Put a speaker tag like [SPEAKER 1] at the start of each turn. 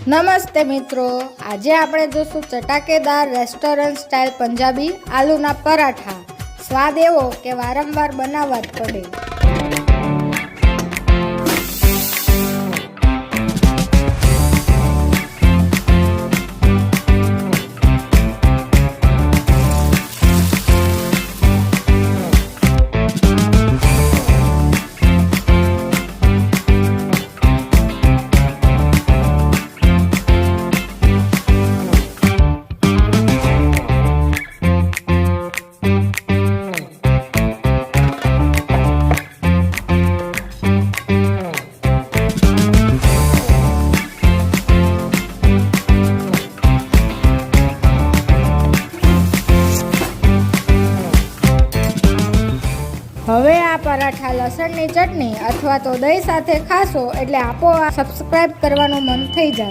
[SPEAKER 1] નમસ્તે મિત્રો, આજે આપણે જોશું ચટાકેદાર રેસ્ટોરન્ટ સ્ટાઇલ પંજાબી આલુના પરાઠા। સ્વાદ એવો કે વારંવાર બનાવવા જ પડે। હવે આ પરાઠા લસણની ચટણી અથવા તો દહીં સાથે ખાશો એટલે આપોઆપ સબસ્ક્રાઇબ કરવાનું મન થઈ જશે।